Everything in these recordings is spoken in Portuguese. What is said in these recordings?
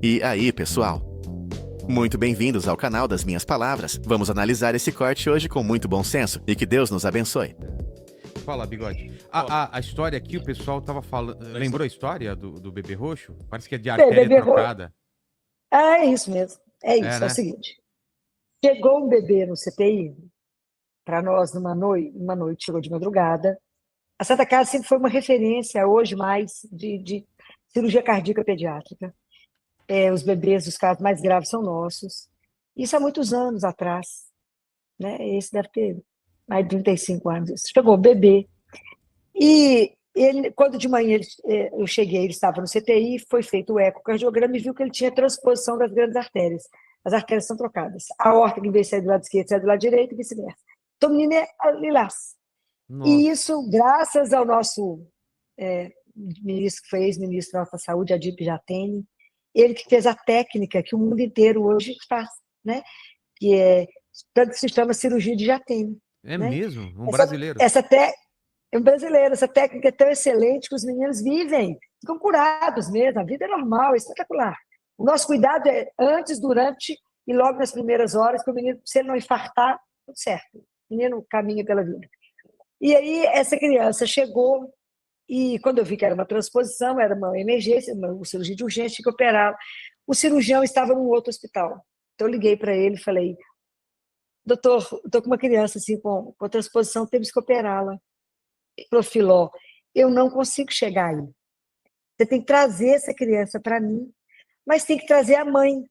E aí, pessoal? Muito bem-vindos ao canal das Minhas Palavras. Vamos analisar esse corte hoje com muito bom senso e que Deus nos abençoe. Fala, Bigode. A história aqui, o pessoal tava falando. Lembrou a história do bebê roxo? Parece que é de artéria Bebê trocada. É isso mesmo. É isso. É, né? o seguinte. Chegou um bebê no CTI para nós numa noite, chegou de madrugada. A Santa Casa sempre foi uma referência, hoje mais, de cirurgia cardíaca pediátrica. Os bebês, os casos mais graves são nossos. Isso há muitos anos atrás. Né? Esse deve ter mais de 35 anos. Chegou o bebê. E ele, quando de manhã eu cheguei, ele estava no CTI, foi feito o ecocardiograma e viu que ele tinha transposição das grandes artérias. As artérias são trocadas. A aorta, que em vez de sair do lado esquerdo, sai do lado direito e vice-versa. Então, o menino é lilás. E isso, graças ao nosso ministro, que foi ex-ministro da nossa saúde, Adip Jatene, ele que fez a técnica que o mundo inteiro hoje faz, né? Que se chama cirurgia de Jatene. É né? mesmo? Um brasileiro. É um brasileiro. Essa técnica é tão excelente que os meninos vivem, ficam curados mesmo, a vida é normal, é espetacular. O nosso cuidado é antes, durante e logo nas primeiras horas, que o menino, se ele não infartar, tudo certo. O menino caminha pela vida. E aí, essa criança chegou, e quando eu vi que era uma transposição, era uma emergência, uma cirurgia de urgência, tinha que operar. O cirurgião estava num outro hospital. Então, eu liguei para ele e falei: doutor, estou com uma criança assim, com transposição, temos que operá-la. Ele falou: Filó, eu não consigo chegar aí. Você tem que trazer essa criança para mim, mas tem que trazer a mãe.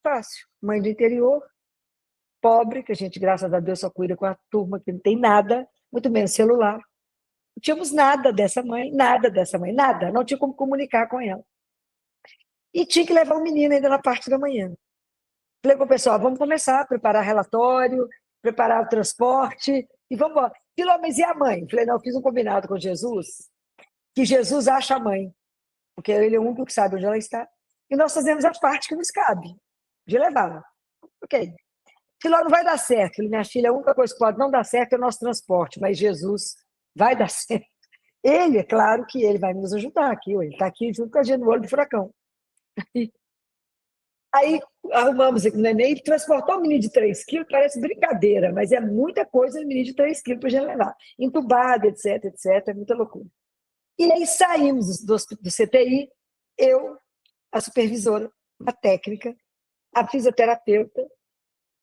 Fácil. Mãe do interior, pobre, que a gente, graças a Deus, só cuida com a turma que não tem nada, muito menos celular. Não tínhamos nada dessa mãe, nada. Não tinha como comunicar com ela. E tinha que levar o menino ainda na parte da manhã. Falei com o pessoal: vamos começar a preparar relatório, preparar o transporte, e vamos embora. Filó, mas e a mãe? Falei: não, eu fiz um combinado com Jesus, que Jesus acha a mãe, porque ele é o único que sabe onde ela está, e nós fazemos a parte que nos cabe, de levá-la. Ok. Filó, não vai dar certo. Falei: minha filha, a única coisa que pode não dar certo é o nosso transporte, mas Jesus vai dar certo. Ele, é claro que ele vai nos ajudar aqui, ele está aqui junto com a gente no olho do furacão. Aí arrumamos aqui no neném e transportou um menino de 3 quilos, parece brincadeira, mas é muita coisa um menino de 3 quilos para a gente levar. Entubado, etc, é muita loucura. E aí saímos do CTI, eu, a supervisora, a técnica, a fisioterapeuta,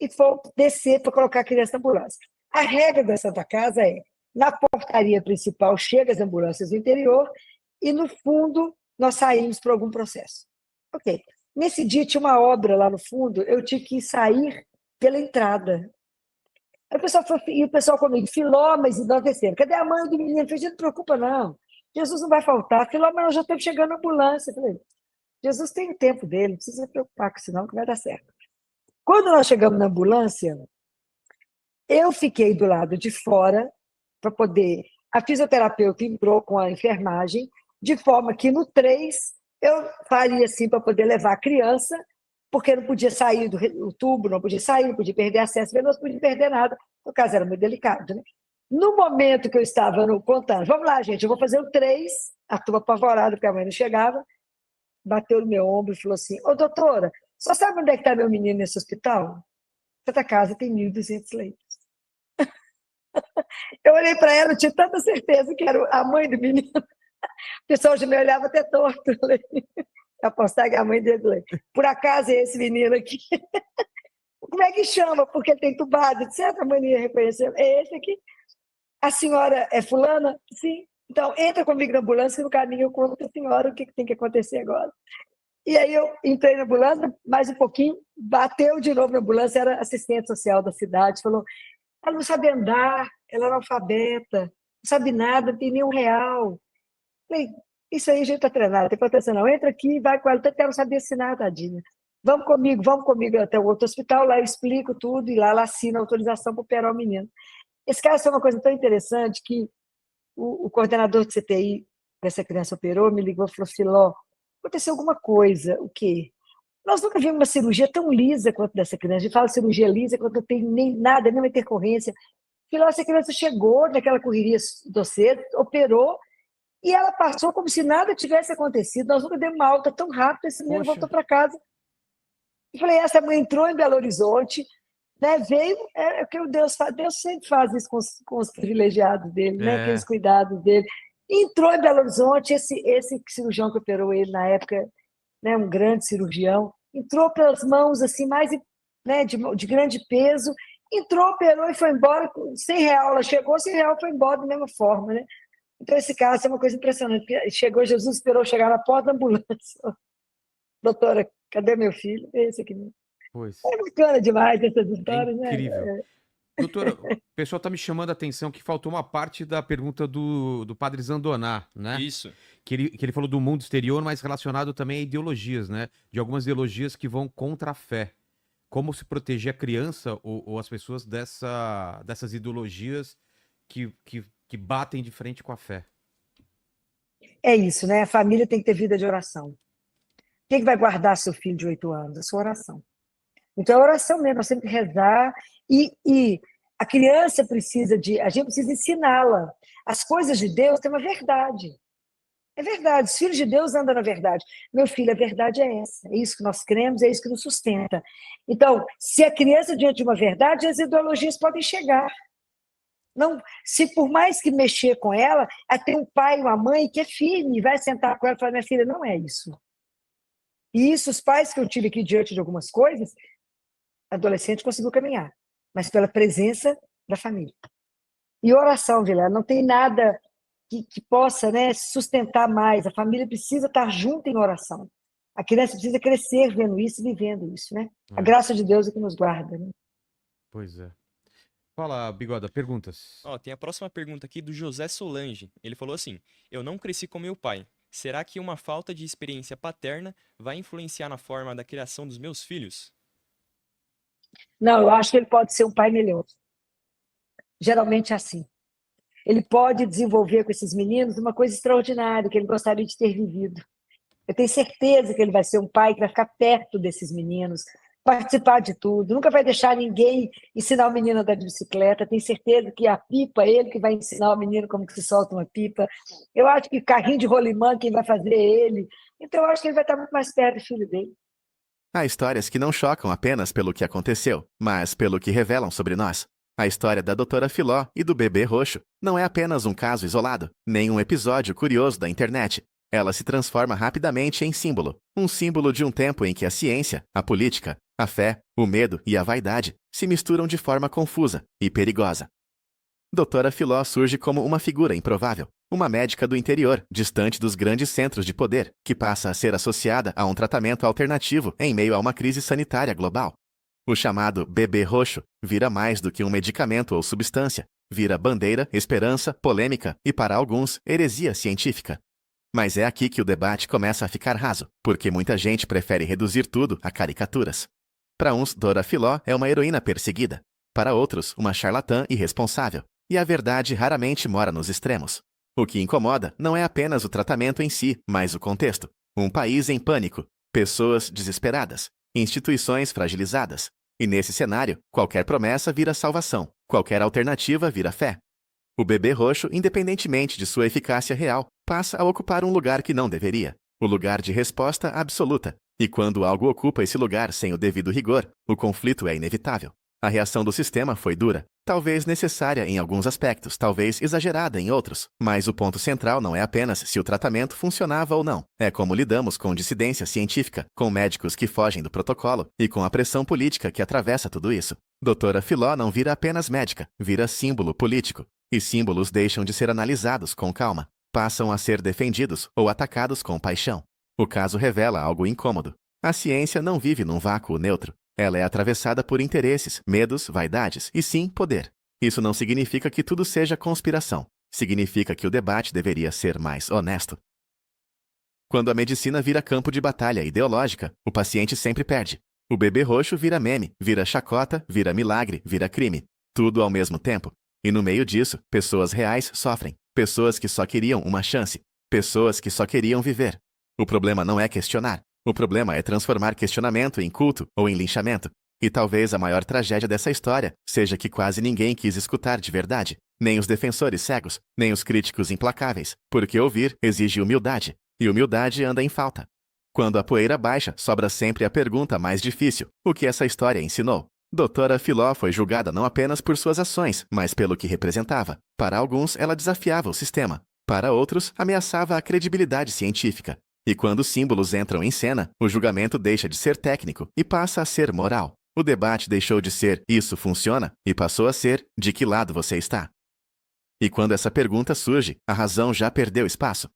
e fomos descer para colocar a criança na ambulância. A regra da Santa Casa é: na portaria principal chegam as ambulâncias do interior e, no fundo, nós saímos por algum processo. Ok. Nesse dia tinha uma obra lá no fundo, eu tinha que sair pela entrada. Aí o pessoal comigo: Filó, mas nós descemos. Cadê a mãe do menino? Eu falei: não preocupa, não. Jesus não vai faltar. Filó, mas nós já estamos chegando na ambulância. Eu falei: Jesus tem o tempo dele, não precisa se preocupar com isso, não, que vai dar certo. Quando nós chegamos na ambulância, eu fiquei do lado de fora para poder... A fisioterapeuta entrou com a enfermagem, de forma que no 3 eu faria assim para poder levar a criança, porque não podia sair do tubo, não podia sair, não podia perder acesso, não podia perder nada. No caso, era muito delicado. Né? No momento que eu estava contando: vamos lá, gente, eu vou fazer o 3, a turma apavorada, porque a mãe não chegava, bateu no meu ombro e falou assim: ô, doutora, só sabe onde é que está meu menino nesse hospital? Santa Casa tem 1.200 leitos. Eu olhei para ela, eu tinha tanta certeza que era a mãe do menino. O pessoal já me olhava até torto. Apostar que é a mãe dele. Por acaso é esse menino aqui? Como é que chama? Porque ele tem entubado, etc. A mãe ia reconhecer. É esse aqui. A senhora é fulana? Sim. Então, entra comigo na ambulância e no caminho eu conto para a senhora o que tem que acontecer agora. E aí eu entrei na ambulância, mais um pouquinho, bateu de novo na ambulância, era assistente social da cidade, falou: ela não sabe andar, ela é analfabeta, não sabe nada, não tem nenhum real. Falei: isso aí a gente está treinado, não tem proteção não. Entra aqui, vai com ela, tanto que ela não sabia assinar, tadinha. Vamos comigo até o outro hospital, lá eu explico tudo, e lá ela assina a autorização para operar o menino. Esse caso é uma coisa tão interessante que o coordenador de CTI dessa criança operou, me ligou e falou: Filó, aconteceu alguma coisa. O quê? Nós nunca vimos uma cirurgia tão lisa quanto dessa criança. A gente fala cirurgia lisa quando não tem nem nada, nenhuma intercorrência. Filó, essa criança chegou naquela correria doceira, operou, E ela passou como se nada tivesse acontecido. Nós nunca demos uma alta tão rápida, esse menino Poxa. voltou para casa. Eu falei, essa mãe entrou em Belo Horizonte, né, veio, é o que Deus faz, Deus sempre faz isso com os privilegiados dele, né, É. aqueles cuidados dele. Entrou em Belo Horizonte, esse cirurgião que operou ele na época, né, um grande cirurgião, entrou pelas mãos assim, mais, né, de grande peso, entrou, operou e foi embora com R$100. Ela chegou, R$100, foi embora da mesma forma, né? Então, esse caso é uma coisa impressionante. Porque chegou, Jesus esperou chegar na porta da ambulância. Doutora, cadê meu filho? Esse aqui. Pois. É bacana demais essas É histórias, né? incrível. Doutora, o pessoal tá me chamando a atenção que faltou uma parte da pergunta do Padre Zandoná, né? Isso. Que ele falou do mundo exterior, mas relacionado também a ideologias, né? De algumas ideologias que vão contra a fé. Como se proteger a criança ou as pessoas dessas ideologias que batem de frente com a fé. É isso, né? A família tem que ter vida de oração. Quem que vai guardar seu filho de 8 anos? A sua oração. Então, a oração mesmo, nós temos que rezar e a criança precisa a gente precisa ensiná-la. As coisas de Deus têm uma verdade. É verdade, os filhos de Deus andam na verdade. Meu filho, a verdade é essa. É isso que nós cremos, é isso que nos sustenta. Então, se a criança diante de uma verdade, as ideologias podem chegar. Não, se por mais que mexer com ela, tem um pai, uma mãe que é firme, vai sentar com ela e falar, minha filha, não é isso. E isso, os pais que eu tive aqui diante de algumas coisas, adolescente conseguiu caminhar, mas pela presença da família. E oração, Vilela, não tem nada que possa, né, sustentar mais. A família precisa estar junto em oração. A criança precisa crescer vendo isso e vivendo isso, né? A graça de Deus é que nos guarda, né? Pois é. Fala, Bigoda, perguntas. Ó, tem a próxima pergunta aqui do José Solange. Ele falou assim: eu não cresci com meu pai. Será que uma falta de experiência paterna vai influenciar na forma da criação dos meus filhos? Não, eu acho que ele pode ser um pai melhor. Geralmente é assim. Ele pode desenvolver com esses meninos uma coisa extraordinária que ele gostaria de ter vivido. Eu tenho certeza que ele vai ser um pai que vai ficar perto desses meninos, participar de tudo, nunca vai deixar ninguém ensinar o menino a andar de bicicleta. Tenho certeza que a pipa, ele que vai ensinar o menino como que se solta uma pipa. Eu acho que carrinho de rolimã, quem vai fazer é ele. Então, eu acho que ele vai estar muito mais perto do filho dele. Há histórias que não chocam apenas pelo que aconteceu, mas pelo que revelam sobre nós. A história da doutora Filó e do bebê roxo não é apenas um caso isolado, nem um episódio curioso da internet. Ela se transforma rapidamente em símbolo. Um símbolo de um tempo em que a ciência, a política, a fé, o medo e a vaidade se misturam de forma confusa e perigosa. Doutora Filó surge como uma figura improvável, uma médica do interior, distante dos grandes centros de poder, que passa a ser associada a um tratamento alternativo em meio a uma crise sanitária global. O chamado bebê roxo vira mais do que um medicamento ou substância, vira bandeira, esperança, polêmica e, para alguns, heresia científica. Mas é aqui que o debate começa a ficar raso, porque muita gente prefere reduzir tudo a caricaturas. Para uns, Dora Filó é uma heroína perseguida. Para outros, uma charlatã irresponsável. E a verdade raramente mora nos extremos. O que incomoda não é apenas o tratamento em si, mas o contexto. Um país em pânico, pessoas desesperadas, instituições fragilizadas. E nesse cenário, qualquer promessa vira salvação, qualquer alternativa vira fé. O bebê roxo, independentemente de sua eficácia real, passa a ocupar um lugar que não deveria, o lugar de resposta absoluta. E quando algo ocupa esse lugar sem o devido rigor, o conflito é inevitável. A reação do sistema foi dura, talvez necessária em alguns aspectos, talvez exagerada em outros, mas o ponto central não é apenas se o tratamento funcionava ou não, é como lidamos com dissidência científica, com médicos que fogem do protocolo e com a pressão política que atravessa tudo isso. Doutora Filó não vira apenas médica, vira símbolo político. E símbolos deixam de ser analisados com calma, passam a ser defendidos ou atacados com paixão. O caso revela algo incômodo. A ciência não vive num vácuo neutro. Ela é atravessada por interesses, medos, vaidades e, sim, poder. Isso não significa que tudo seja conspiração. Significa que o debate deveria ser mais honesto. Quando a medicina vira campo de batalha ideológica, o paciente sempre perde. O bebê roxo vira meme, vira chacota, vira milagre, vira crime. Tudo ao mesmo tempo. E no meio disso, pessoas reais sofrem. Pessoas que só queriam uma chance. Pessoas que só queriam viver. O problema não é questionar. O problema é transformar questionamento em culto ou em linchamento. E talvez a maior tragédia dessa história seja que quase ninguém quis escutar de verdade, nem os defensores cegos, nem os críticos implacáveis, porque ouvir exige humildade, e humildade anda em falta. Quando a poeira baixa, sobra sempre a pergunta mais difícil: o que essa história ensinou? Doutora Filó foi julgada não apenas por suas ações, mas pelo que representava. Para alguns, ela desafiava o sistema. Para outros, ameaçava a credibilidade científica. E quando símbolos entram em cena, o julgamento deixa de ser técnico e passa a ser moral. O debate deixou de ser "isso funciona" e passou a ser "de que lado você está?". E quando essa pergunta surge, a razão já perdeu espaço.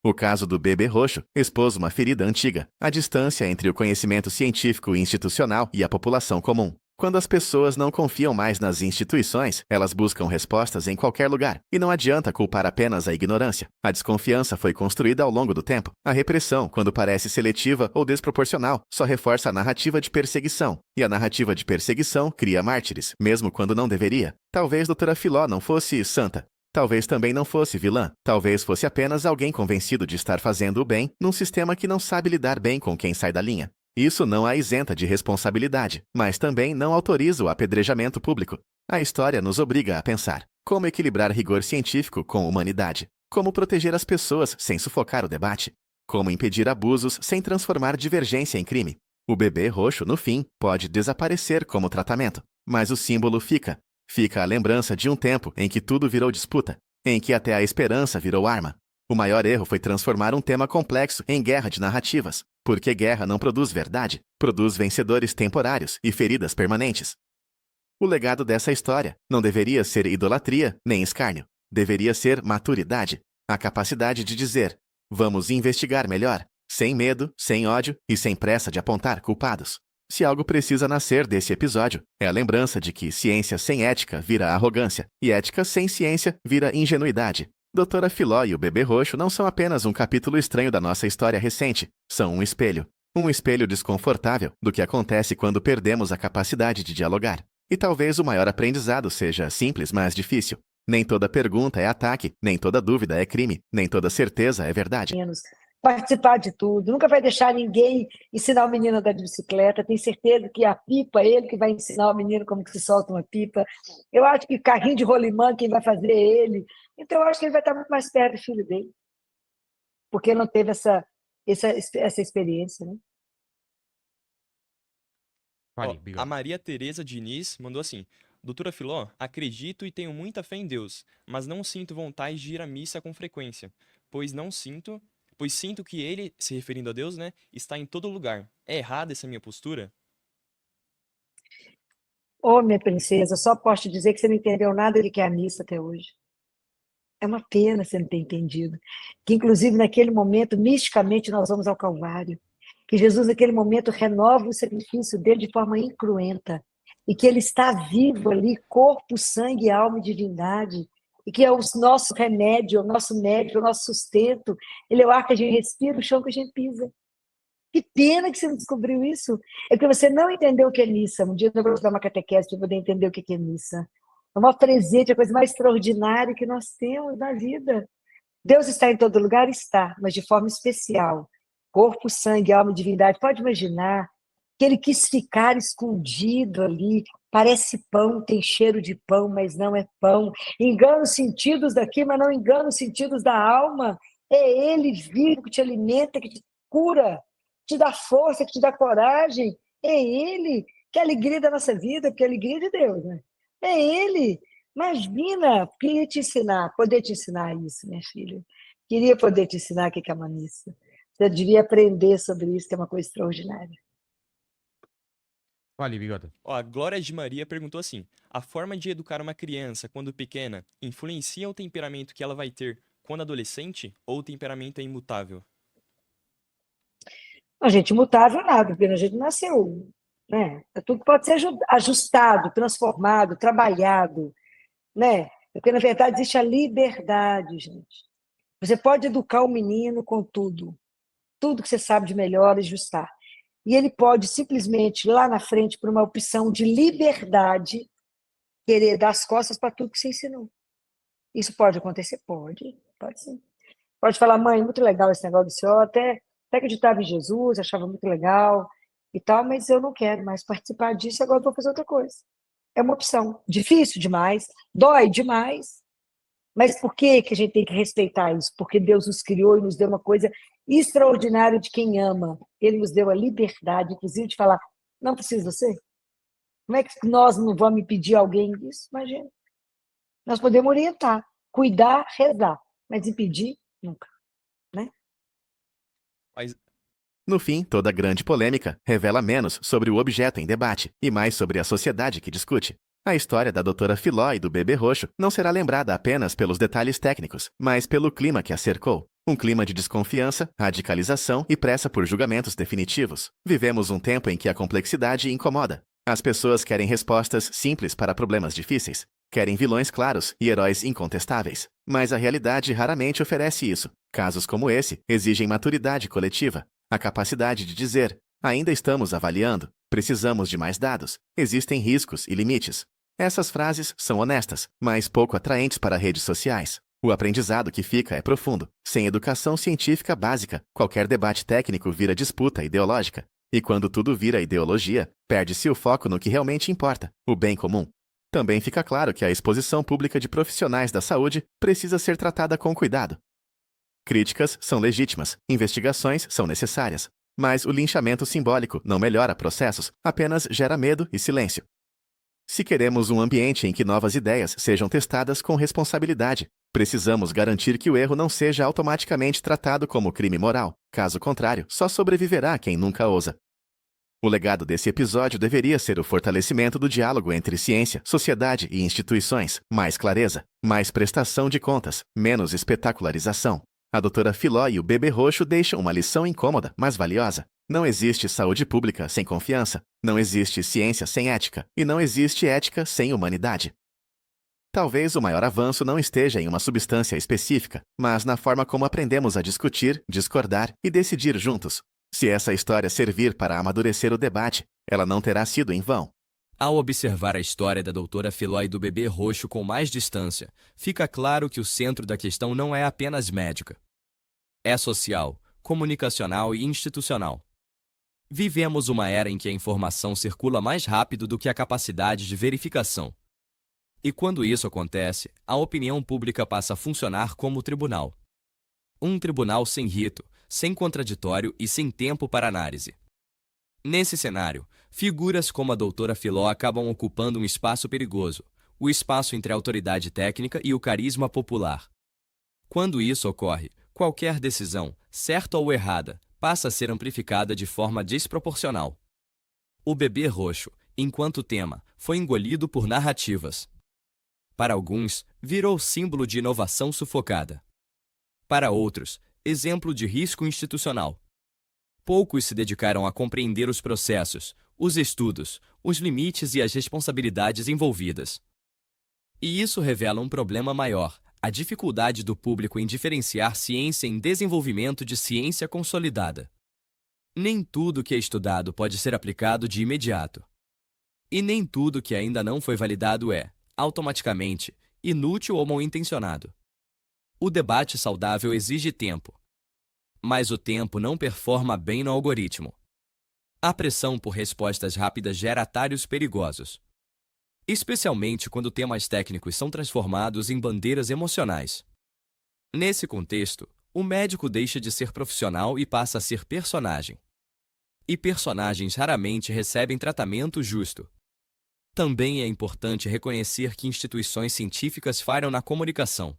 O caso do bebê roxo expôs uma ferida antiga, a distância entre o conhecimento científico e institucional e a população comum. Quando as pessoas não confiam mais nas instituições, elas buscam respostas em qualquer lugar, e não adianta culpar apenas a ignorância. A desconfiança foi construída ao longo do tempo. A repressão, quando parece seletiva ou desproporcional, só reforça a narrativa de perseguição. E a narrativa de perseguição cria mártires, mesmo quando não deveria. Talvez doutora Filó não fosse santa. Talvez também não fosse vilã. Talvez fosse apenas alguém convencido de estar fazendo o bem num sistema que não sabe lidar bem com quem sai da linha. Isso não a isenta de responsabilidade, mas também não autoriza o apedrejamento público. A história nos obriga a pensar: como equilibrar rigor científico com humanidade? Como proteger as pessoas sem sufocar o debate? Como impedir abusos sem transformar divergência em crime? O bebê roxo, no fim, pode desaparecer como tratamento, mas o símbolo fica. Fica a lembrança de um tempo em que tudo virou disputa, em que até a esperança virou arma. O maior erro foi transformar um tema complexo em guerra de narrativas, porque guerra não produz verdade, produz vencedores temporários e feridas permanentes. O legado dessa história não deveria ser idolatria nem escárnio, deveria ser maturidade, a capacidade de dizer: vamos investigar melhor, sem medo, sem ódio e sem pressa de apontar culpados. Se algo precisa nascer desse episódio, é a lembrança de que ciência sem ética vira arrogância, e ética sem ciência vira ingenuidade. Doutora Filó e o bebê roxo não são apenas um capítulo estranho da nossa história recente, são um espelho. Um espelho desconfortável do que acontece quando perdemos a capacidade de dialogar. E talvez o maior aprendizado seja simples, mas difícil. Nem toda pergunta é ataque, nem toda dúvida é crime, nem toda certeza é verdade. Participar de tudo, nunca vai deixar ninguém ensinar o menino a andar de bicicleta, tem certeza que a pipa é ele que vai ensinar o menino como que se solta uma pipa. Eu acho que carrinho de rolimã quem vai fazer é ele. Então eu acho que ele vai estar muito mais perto do filho dele, porque não teve essa experiência, né? Ó, Fale, a Bigode. Maria Tereza Diniz mandou assim: Doutora Filó, acredito e tenho muita fé em Deus, mas não sinto vontade de ir à missa com frequência, pois sinto que ele, se referindo a Deus, né, está em todo lugar. É errada essa minha postura? Ô, minha princesa, só posso te dizer que você não entendeu nada do que é a missa até hoje. É uma pena você não ter entendido. Que, inclusive, naquele momento, misticamente, nós vamos ao Calvário. Que Jesus, naquele momento, renova o sacrifício dele de forma incruenta. E que ele está vivo ali, corpo, sangue, alma e divindade. E que é o nosso remédio, o nosso médico, o nosso sustento. Ele é o ar que a gente respira, o chão que a gente pisa. Que pena que você não descobriu isso. É porque você não entendeu o que é missa. Um dia eu vou te dar uma catequese para poder entender o que é missa. É uma presente, a coisa mais extraordinária que nós temos na vida. Deus está em todo lugar? Está, mas de forma especial. Corpo, sangue, alma e divindade. Pode imaginar que ele quis ficar escondido ali. Parece pão, tem cheiro de pão, mas não é pão. Engana os sentidos daqui, mas não engana os sentidos da alma. É ele vivo que te alimenta, que te cura, que te dá força, que te dá coragem. É ele que é a alegria da nossa vida, porque é a alegria de Deus, né? É ele. Imagina, queria te ensinar, poder te ensinar isso, minha filha. Queria poder te ensinar o que é uma missa. Você devia aprender sobre isso, que é uma coisa extraordinária. Fale, Bigode. Ó, a Glória de Maria perguntou assim: a forma de educar uma criança quando pequena influencia o temperamento que ela vai ter quando adolescente ou o temperamento é imutável? A gente imutável nada, porque a gente nasceu, né? Tudo pode ser ajustado, transformado, trabalhado, né? Porque, na verdade, existe a liberdade, gente. Você pode educar o menino com tudo que você sabe de melhor, ajustar. E ele pode simplesmente, lá na frente, por uma opção de liberdade, querer dar as costas para tudo que você ensinou. Isso pode acontecer? Pode sim. Pode falar: mãe, muito legal esse negócio do senhor, até acreditava em Jesus, achava muito legal, e tal, mas eu não quero mais participar disso, agora eu vou fazer outra coisa. É uma opção. Difícil demais, dói demais, mas por que que a gente tem que respeitar isso? Porque Deus nos criou e nos deu uma coisa extraordinária de quem ama. Ele nos deu a liberdade, inclusive, de falar, não precisa ser. Como é que nós não vamos impedir alguém disso? Imagina. Nós podemos orientar, cuidar, rezar, mas impedir, nunca. Né? Mas No fim, toda grande polêmica revela menos sobre o objeto em debate e mais sobre a sociedade que discute. A história da doutora Filó e do bebê roxo não será lembrada apenas pelos detalhes técnicos, mas pelo clima que a cercou. Um clima de desconfiança, radicalização e pressa por julgamentos definitivos. Vivemos um tempo em que a complexidade incomoda. As pessoas querem respostas simples para problemas difíceis. Querem vilões claros e heróis incontestáveis. Mas a realidade raramente oferece isso. Casos como esse exigem maturidade coletiva. A capacidade de dizer, ainda estamos avaliando, precisamos de mais dados, existem riscos e limites. Essas frases são honestas, mas pouco atraentes para redes sociais. O aprendizado que fica é profundo. Sem educação científica básica, qualquer debate técnico vira disputa ideológica. E quando tudo vira ideologia, perde-se o foco no que realmente importa, o bem comum. Também fica claro que a exposição pública de profissionais da saúde precisa ser tratada com cuidado. Críticas são legítimas, investigações são necessárias. Mas o linchamento simbólico não melhora processos, apenas gera medo e silêncio. Se queremos um ambiente em que novas ideias sejam testadas com responsabilidade, precisamos garantir que o erro não seja automaticamente tratado como crime moral. Caso contrário, só sobreviverá quem nunca ousa. O legado desse episódio deveria ser o fortalecimento do diálogo entre ciência, sociedade e instituições, mais clareza, mais prestação de contas, menos espetacularização. A doutora Filó e o bebê roxo deixam uma lição incômoda, mas valiosa. Não existe saúde pública sem confiança, não existe ciência sem ética, e não existe ética sem humanidade. Talvez o maior avanço não esteja em uma substância específica, mas na forma como aprendemos a discutir, discordar e decidir juntos. Se essa história servir para amadurecer o debate, ela não terá sido em vão. Ao observar a história da doutora Filó e do bebê roxo com mais distância, fica claro que o centro da questão não é apenas médica. É social, comunicacional e institucional. Vivemos uma era em que a informação circula mais rápido do que a capacidade de verificação. E quando isso acontece, a opinião pública passa a funcionar como tribunal. Um tribunal sem rito, sem contraditório e sem tempo para análise. Nesse cenário, figuras como a doutora Filó acabam ocupando um espaço perigoso, o espaço entre a autoridade técnica e o carisma popular. Quando isso ocorre, qualquer decisão, certa ou errada, passa a ser amplificada de forma desproporcional. O bebê roxo, enquanto tema, foi engolido por narrativas. Para alguns, virou símbolo de inovação sufocada. Para outros, exemplo de risco institucional. Poucos se dedicaram a compreender os processos, os estudos, os limites e as responsabilidades envolvidas. E isso revela um problema maior: a dificuldade do público em diferenciar ciência em desenvolvimento de ciência consolidada. Nem tudo que é estudado pode ser aplicado de imediato. E nem tudo que ainda não foi validado é, automaticamente, inútil ou mal-intencionado. O debate saudável exige tempo. Mas o tempo não performa bem no algoritmo. A pressão por respostas rápidas gera atalhos perigosos. Especialmente quando temas técnicos são transformados em bandeiras emocionais. Nesse contexto, o médico deixa de ser profissional e passa a ser personagem. E personagens raramente recebem tratamento justo. Também é importante reconhecer que instituições científicas falham na comunicação.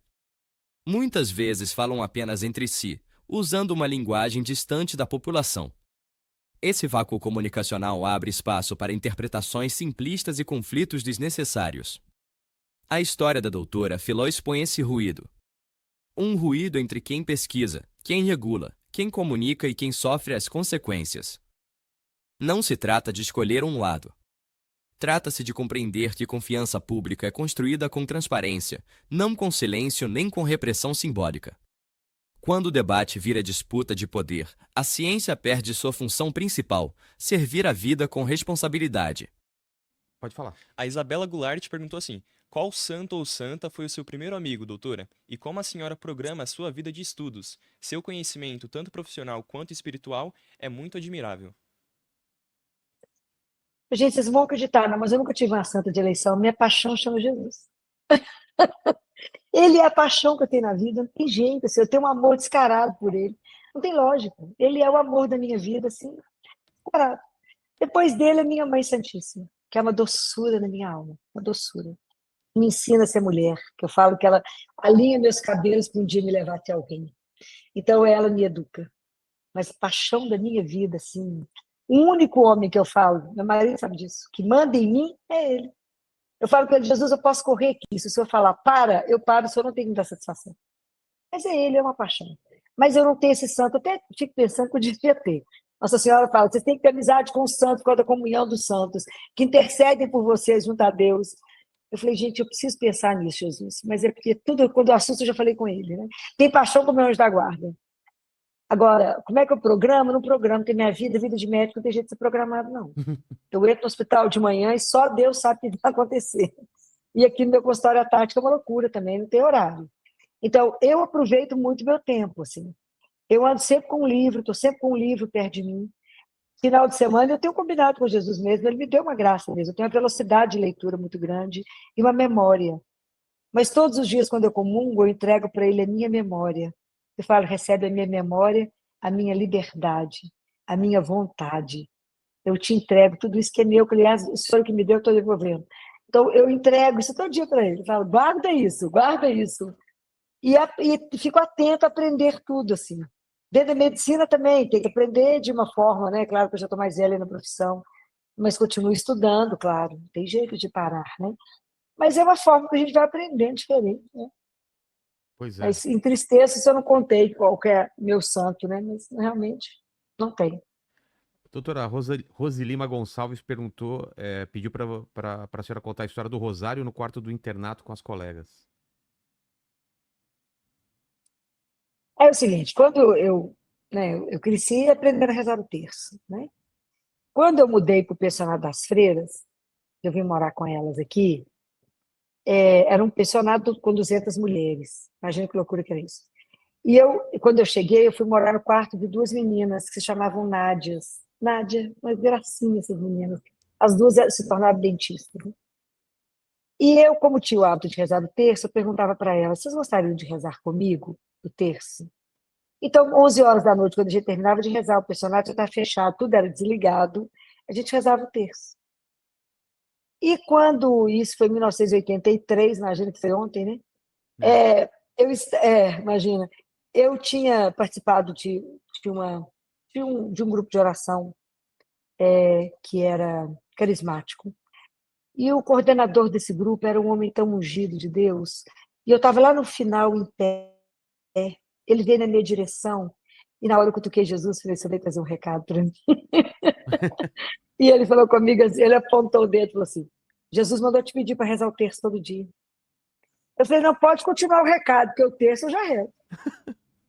Muitas vezes falam apenas entre si, usando uma linguagem distante da população. Esse vácuo comunicacional abre espaço para interpretações simplistas e conflitos desnecessários. A história da doutora Filó expõe esse ruído. Um ruído entre quem pesquisa, quem regula, quem comunica e quem sofre as consequências. Não se trata de escolher um lado. Trata-se de compreender que confiança pública é construída com transparência, não com silêncio nem com repressão simbólica. Quando o debate vira disputa de poder, a ciência perde sua função principal, servir a vida com responsabilidade. Pode falar. A Isabela Goulart perguntou assim: qual santo ou santa foi o seu primeiro amigo, doutora? E como a senhora programa a sua vida de estudos? Seu conhecimento, tanto profissional quanto espiritual, é muito admirável. Gente, vocês vão acreditar, não, mas eu nunca tive uma santa de eleição. Minha paixão chama Jesus. Ele é a paixão que eu tenho na vida, não tem jeito, assim, eu tenho um amor descarado por ele. Não tem lógica. Ele é o amor da minha vida, assim, descarado. Depois dele, a minha Mãe Santíssima, que é uma doçura na minha alma, uma doçura. Me ensina a ser mulher, que eu falo que ela alinha meus cabelos para um dia me levar até alguém. Então, ela me educa. Mas a paixão da minha vida, assim, o único homem que eu falo, meu marido sabe disso, que manda em mim é ele. Eu falo para ele, Jesus, eu posso correr aqui. Se o senhor falar, para, eu paro, o senhor não tem que me dar satisfação. Mas é ele, é uma paixão. Mas eu não tenho esse santo, eu até fico pensando que eu devia ter. Nossa Senhora fala, vocês têm que ter amizade com os santos, com a comunhão dos santos, que intercedem por vocês junto a Deus. Eu falei, gente, eu preciso pensar nisso, Jesus. Mas é porque tudo, quando o assunto, eu já falei com ele, né? Tem paixão como meu anjo da guarda. Agora, como é que eu programo? Não programo, porque minha vida de médico, não tem jeito de ser programado, não. Eu entro no hospital de manhã e só Deus sabe o que vai acontecer. E aqui no meu consultório à tarde, que é uma loucura também, não tem horário. Então, eu aproveito muito meu tempo, assim. Eu ando sempre com um livro, estou sempre com um livro perto de mim. Final de semana, eu tenho combinado com Jesus mesmo, ele me deu uma graça mesmo. Eu tenho uma velocidade de leitura muito grande e uma memória. Mas todos os dias, quando eu comungo, eu entrego para ele a minha memória. Eu falo, recebe a minha memória, a minha liberdade, a minha vontade. Eu te entrego tudo isso que é meu, que aliás, o Senhor que me deu, eu estou devolvendo. Então, eu entrego isso todo dia para ele. Eu falo, guarda isso, guarda isso. E fico atento a aprender tudo, assim. Dentro da medicina também, tem que aprender de uma forma, né? Claro que eu já estou mais velha na profissão, mas continuo estudando, claro. Não tem jeito de parar, né? Mas é uma forma que a gente vai aprendendo diferente, né? Pois é. Mas entristeço se eu não contei qual que é meu santo, né? Mas realmente não tem. Doutora Rosilima Gonçalves perguntou, pediu para a senhora contar a história do Rosário no quarto do internato com as colegas. É o seguinte, quando eu cresci aprendendo a rezar o terço, né? Quando eu mudei para o pensionato das freiras, eu vim morar com elas aqui, era um pensionato com 200 mulheres. Imagina que loucura que era isso. Quando eu cheguei, eu fui morar no quarto de duas meninas que se chamavam Nádias. Nádia, uma gracinha essas meninas. As duas se tornaram dentistas. Né? E eu, como tinha o hábito de rezar o terço, eu perguntava para elas, vocês gostariam de rezar comigo o terço? Então, 11 horas da noite, quando a gente terminava de rezar, o pensionato já estava fechado, tudo era desligado, a gente rezava o terço. E quando isso foi em 1983, imagina que foi ontem, né? Imagina, eu tinha participado de um grupo de oração que era carismático. E o coordenador desse grupo era um homem tão ungido de Deus. E eu estava lá no final, em pé. Ele veio na minha direção. E na hora que eu toquei Jesus, falei, você veio trazer um recado para mim. E ele falou comigo, assim, ele apontou o dedo e falou assim, Jesus mandou te pedir para rezar o terço todo dia. Eu falei, não, pode continuar o recado, porque o terço eu já rezo.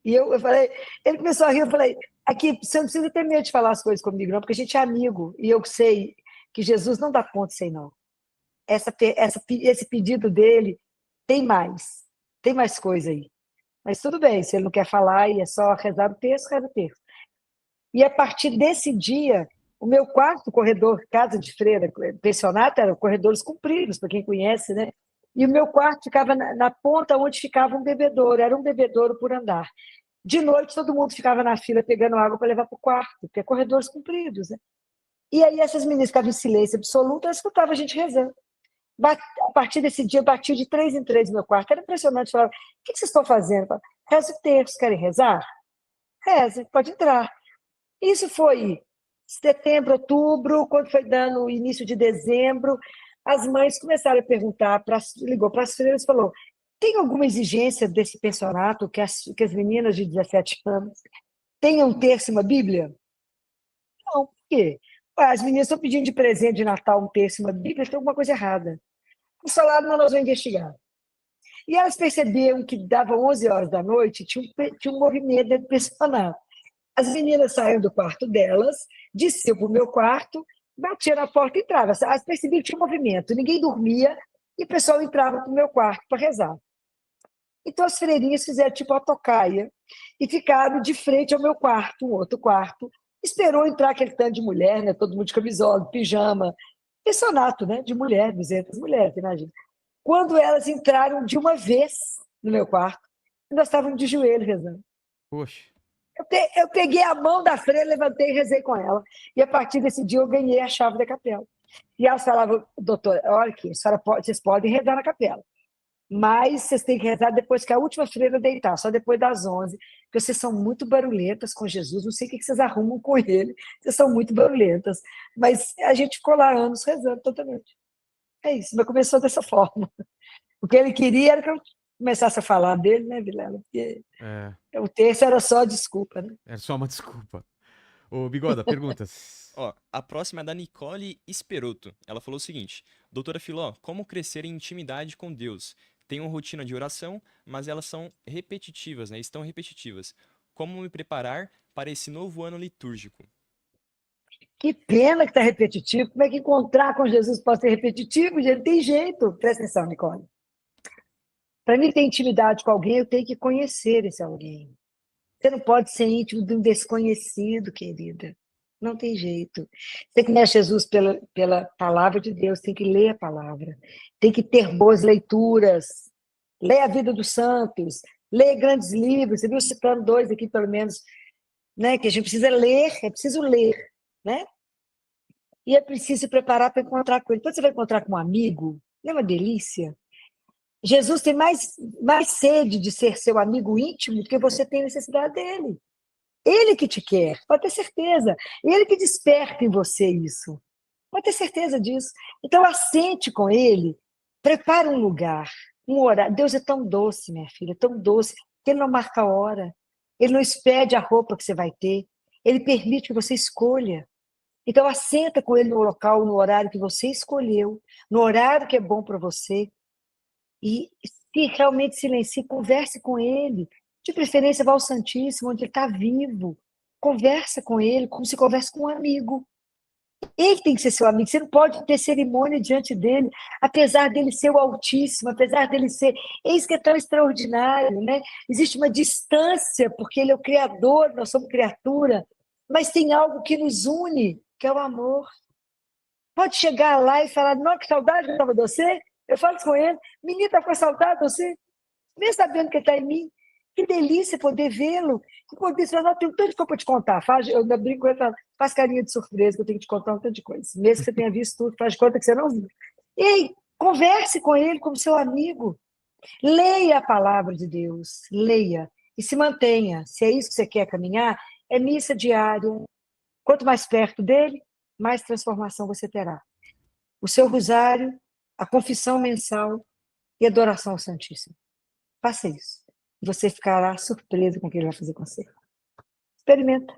E eu falei, ele começou a rir, eu falei, aqui, você não precisa ter medo de falar as coisas comigo, não, porque a gente é amigo, e eu sei que Jesus não dá conta sem não. Esse pedido dele tem mais coisa aí. Mas tudo bem, se ele não quer falar e é só rezar o terço, reza o terço. E a partir desse dia, o meu quarto corredor, casa de freira, pensionato, eram corredores compridos, para quem conhece, né? E o meu quarto ficava na ponta onde ficava um bebedouro, era um bebedouro por andar. De noite, todo mundo ficava na fila pegando água para levar para o quarto, porque é corredores compridos, né? E aí essas meninas ficavam em silêncio absoluto, eu escutava a gente rezando. A partir desse dia, eu bati de 3 em 3 no meu quarto. Era impressionante. Falava, o que vocês estão fazendo? Eu falava, reza o terço, querem rezar? Reza, pode entrar. Isso foi setembro, outubro, quando foi dando início de dezembro, as mães começaram a perguntar, ligou para as freiras e falou, tem alguma exigência desse pensionato que as meninas de 17 anos tenham um terço e uma Bíblia? Não, por quê? As meninas estão pedindo de presente de Natal um terço e uma Bíblia, tem alguma coisa errada. O salário nós vamos investigar. E elas perceberam que dava 11 horas da noite, tinha um movimento dentro do pensionato. As meninas saíram do quarto delas, desciam para o meu quarto, batiam na porta e entravam. Elas percebiam que tinha um movimento, ninguém dormia e o pessoal entrava para o meu quarto para rezar. Então as freirinhas fizeram tipo a tocaia e ficaram de frente ao meu quarto, um outro quarto, Esperou entrar aquele tanto de mulher, né? Todo mundo de camisola, pijama. Pensionato, né? De mulher, 200 mulheres, imagina. Quando elas entraram de uma vez no meu quarto, nós estávamos de joelho rezando. Poxa. Eu peguei a mão da freira, levantei e rezei com ela. E a partir desse dia eu ganhei a chave da capela. E elas falavam, doutora, olha aqui, vocês podem rezar na capela, mas vocês têm que rezar depois que a última freira deitar, só depois das 11, porque vocês são muito barulhentas com Jesus, não sei o que vocês arrumam com ele, vocês são muito barulhentas. Mas a gente ficou lá anos rezando totalmente. É isso, mas começou dessa forma. O que ele queria era que eu começasse a falar dele, né, Vilela? Porque o texto era só desculpa, né? É só uma desculpa. Ô, Bigoda, perguntas. Ó, a próxima é da Nicole Esperoto. Ela falou o seguinte: doutora Filó, como crescer em intimidade com Deus? Tenho uma rotina de oração, mas elas são repetitivas, né? Estão repetitivas. Como me preparar para esse novo ano litúrgico? Que pena que está repetitivo. Como é que encontrar com Jesus pode ser repetitivo, gente? Tem jeito. Presta atenção, Nicole. Para mim ter intimidade com alguém, eu tenho que conhecer esse alguém. Você não pode ser íntimo de um desconhecido, querida. Não tem jeito. Você conhece Jesus pela palavra de Deus, tem que ler a palavra. Tem que ter boas leituras. Lê a vida dos santos. Lê grandes livros. Você viu citando 2 aqui, pelo menos, né? Que a gente precisa ler, é preciso ler, né? E é preciso se preparar para encontrar com ele. Quando você vai encontrar com um amigo, não é uma delícia? Jesus tem mais sede de ser seu amigo íntimo do que você tem necessidade dele. Ele que te quer, pode ter certeza. Ele que desperta em você isso. Pode ter certeza disso. Então, assente com ele, prepare um lugar, um horário. Deus é tão doce, minha filha, tão doce, que ele não marca a hora. Ele não expede a roupa que você vai ter. Ele permite que você escolha. Então, assenta com ele no local, no horário que você escolheu, no horário que é bom para você. E se realmente silencie, converse com ele. De preferência, vá ao Santíssimo, onde ele está vivo. Conversa com ele como se conversa com um amigo. Ele tem que ser seu amigo. Você não pode ter cerimônia diante dele, apesar dele ser o Altíssimo, apesar dele ser... Eis que é tão extraordinário, né? Existe uma distância, porque ele é o Criador, nós somos criatura, mas tem algo que nos une, que é o amor. Pode chegar lá e falar, não, que saudade eu estava de você. Eu falo com ele, menino, está com saudade de você? Mesmo sabendo que ele está em mim, que delícia poder vê-lo. Que poder falar, não, tem um tanto de coisa para te contar. Eu ainda brinco com ele, faz carinha de surpresa, que eu tenho que te contar um tanto de coisa. Mesmo que você tenha visto tudo, faz de conta que você não viu. E aí, converse com ele como seu amigo. Leia a palavra de Deus, leia. E se mantenha. Se é isso que você quer caminhar, é missa diária. Quanto mais perto dele, mais transformação você terá. O seu rosário, a confissão mensal e a adoração ao Santíssimo. Faça isso. Você ficará surpreso com o que ele vai fazer com você. Experimenta.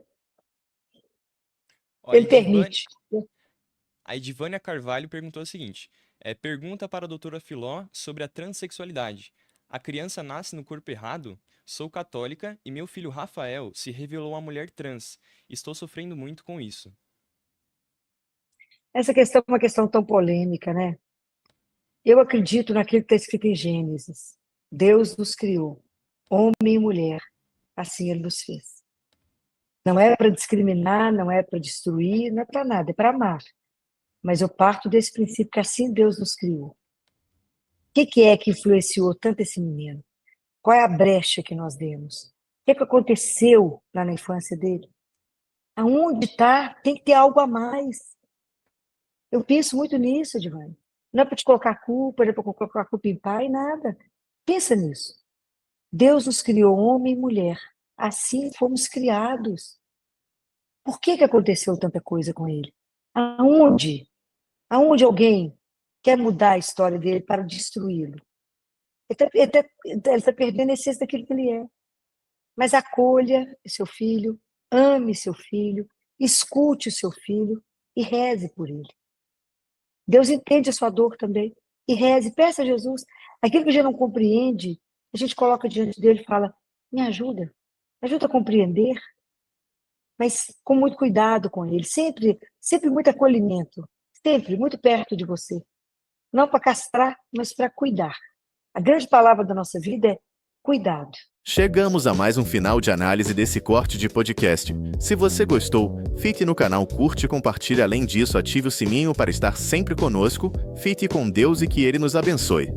Ó, Ele permite. A Edivânia Carvalho perguntou o seguinte: pergunta para a doutora Filó sobre a transexualidade. A criança nasce no corpo errado? Sou católica e meu filho Rafael se revelou uma mulher trans. Estou sofrendo muito com isso. Essa questão é uma questão tão polêmica, né? Eu acredito naquilo que está escrito em Gênesis. Deus nos criou, homem e mulher, assim ele nos fez. Não é para discriminar, não é para destruir, não é para nada, é para amar. Mas eu parto desse princípio que assim Deus nos criou. O que é que influenciou tanto esse menino? Qual é a brecha que nós demos? O que aconteceu lá na infância dele? Aonde está? Tem que ter algo a mais. Eu penso muito nisso, Divane. Não é para te colocar culpa, não é para colocar culpa em pai, nada. Pensa nisso. Deus nos criou homem e mulher. Assim fomos criados. Por que aconteceu tanta coisa com ele? Aonde? Aonde alguém quer mudar a história dele para destruí-lo? Ele está perdendo a essência daquilo que ele é. Mas acolha seu filho, ame seu filho, escute o seu filho e reze por ele. Deus entende a sua dor também. E reze, peça a Jesus. Aquilo que a gente não compreende, a gente coloca diante dele e fala, me ajuda a compreender. Mas com muito cuidado com ele, sempre muito acolhimento, sempre muito perto de você. Não para castrar, mas para cuidar. A grande palavra da nossa vida é cuidado. Chegamos a mais um final de análise desse corte de podcast. Se você gostou, fique no canal, curte e compartilhe. Além disso, ative o sininho para estar sempre conosco. Fique com Deus e que Ele nos abençoe.